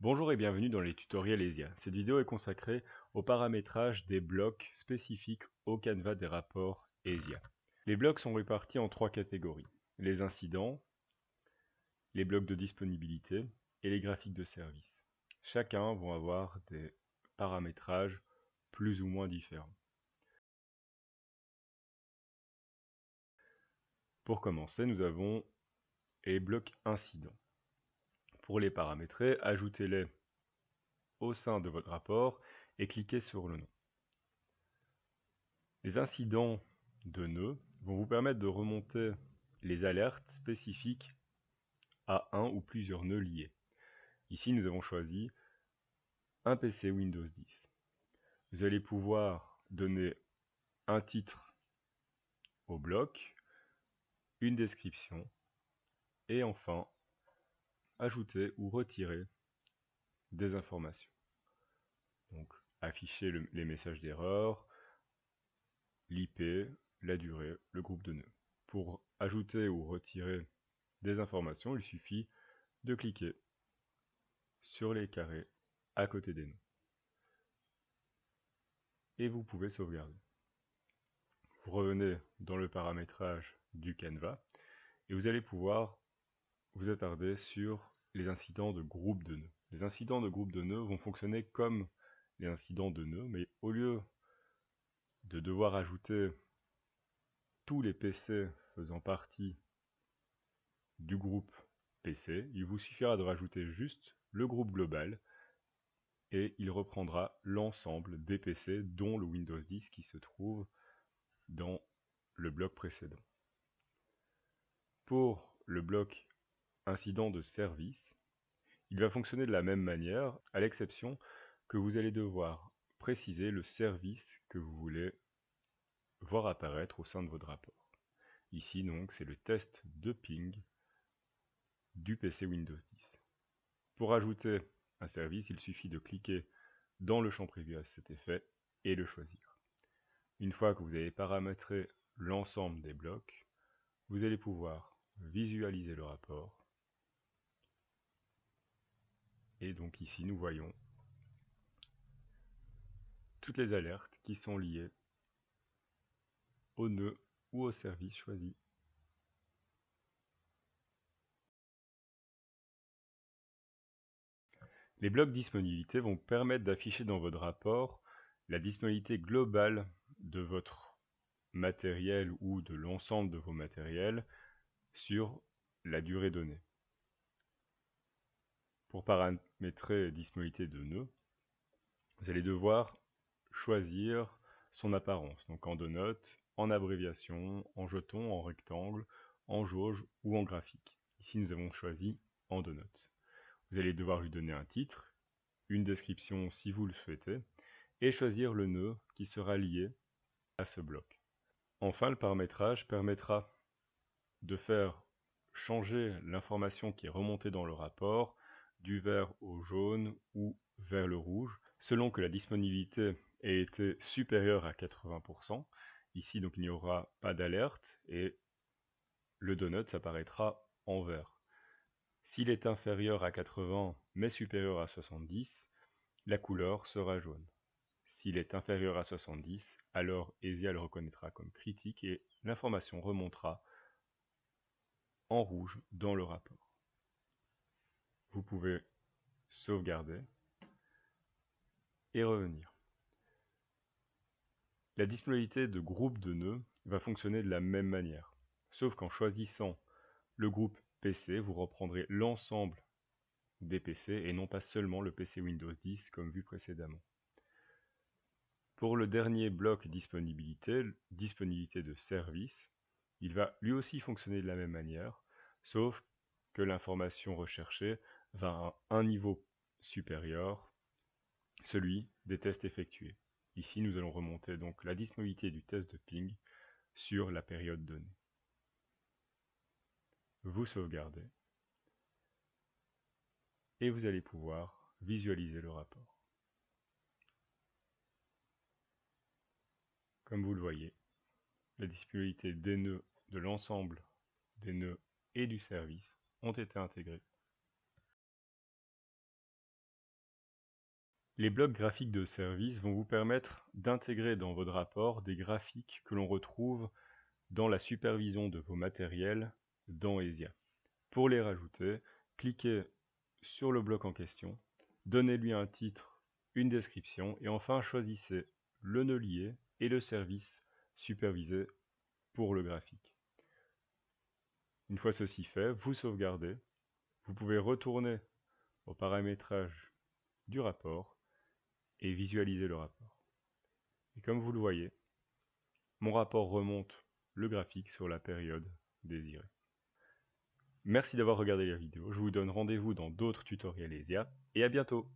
Bonjour et bienvenue dans les tutoriels ESIA. Cette vidéo est consacrée au paramétrage des blocs spécifiques au Canva des rapports ESIA. Les blocs sont répartis en trois catégories: les incidents, les blocs de disponibilité et les graphiques de service. Chacun vont avoir des paramétrages plus ou moins différents. Pour commencer, nous avons les blocs incidents. Pour les paramétrer, ajoutez-les au sein de votre rapport et cliquez sur le nom. Les incidents de nœuds vont vous permettre de remonter les alertes spécifiques à un ou plusieurs nœuds liés. Ici, nous avons choisi un PC Windows 10. Vous allez pouvoir donner un titre au bloc, une description et enfin ajouter ou retirer des informations. Donc afficher les messages d'erreur, l'IP, la durée, le groupe de nœuds. Pour ajouter ou retirer des informations, il suffit de cliquer sur les carrés à côté des noms. Et vous pouvez sauvegarder. Vous revenez dans le paramétrage du Canva et vous allez pouvoir vous attarder sur les incidents de groupe de nœuds. Les incidents de groupe de nœuds vont fonctionner comme les incidents de nœuds, mais au lieu de devoir ajouter tous les PC faisant partie du groupe PC, il vous suffira de rajouter juste le groupe global et il reprendra l'ensemble des PC dont le Windows 10 qui se trouve dans le bloc précédent. Pour le bloc incident de service, il va fonctionner de la même manière, à l'exception que vous allez devoir préciser le service que vous voulez voir apparaître au sein de votre rapport. Ici donc c'est le test de ping du PC Windows 10. Pour ajouter un service, il suffit de cliquer dans le champ prévu à cet effet et le choisir. Une fois que vous avez paramétré l'ensemble des blocs, vous allez pouvoir visualiser le rapport. Et donc ici nous voyons toutes les alertes qui sont liées au nœud ou au service choisi. Les blocs disponibilité vont permettre d'afficher dans votre rapport la disponibilité globale de votre matériel ou de l'ensemble de vos matériels sur la durée donnée. Pour paramétrer disponibilité de nœud, vous allez devoir choisir son apparence, donc en deux notes, en abréviation, en jeton, en rectangle, en jauge ou en graphique. Ici nous avons choisi en deux notes. Vous allez devoir lui donner un titre, une description si vous le souhaitez, et choisir le nœud qui sera lié à ce bloc. Enfin, le paramétrage permettra de faire changer l'information qui est remontée dans le rapport du vert au jaune ou vers le rouge, selon que la disponibilité ait été supérieure à 80%. Ici, donc, il n'y aura pas d'alerte et le donut apparaîtra en vert. S'il est inférieur à 80 mais supérieur à 70, la couleur sera jaune. S'il est inférieur à 70, alors ESIA le reconnaîtra comme critique et l'information remontera en rouge dans le rapport. Vous pouvez sauvegarder et revenir. La disponibilité de groupe de nœuds va fonctionner de la même manière, sauf qu'en choisissant le groupe PC, vous reprendrez l'ensemble des PC et non pas seulement le PC Windows 10 comme vu précédemment. Pour le dernier bloc disponibilité de service, il va lui aussi fonctionner de la même manière, sauf que l'information recherchée va à un niveau supérieur, celui des tests effectués. Ici, nous allons remonter donc la disponibilité du test de ping sur la période donnée. Vous sauvegardez et vous allez pouvoir visualiser le rapport. Comme vous le voyez, la disponibilité des nœuds de l'ensemble des nœuds et du service ont été intégrés. Les blocs graphiques de service vont vous permettre d'intégrer dans votre rapport des graphiques que l'on retrouve dans la supervision de vos matériels dans Esia. Pour les rajouter, cliquez sur le bloc en question, donnez-lui un titre, une description et enfin choisissez le nœud lié et le service supervisé pour le graphique. Une fois ceci fait, vous sauvegardez, vous pouvez retourner au paramétrage du rapport et visualiser le rapport. Et comme vous le voyez, mon rapport remonte le graphique sur la période désirée. Merci d'avoir regardé la vidéo, je vous donne rendez-vous dans d'autres tutoriels ESIA et à bientôt.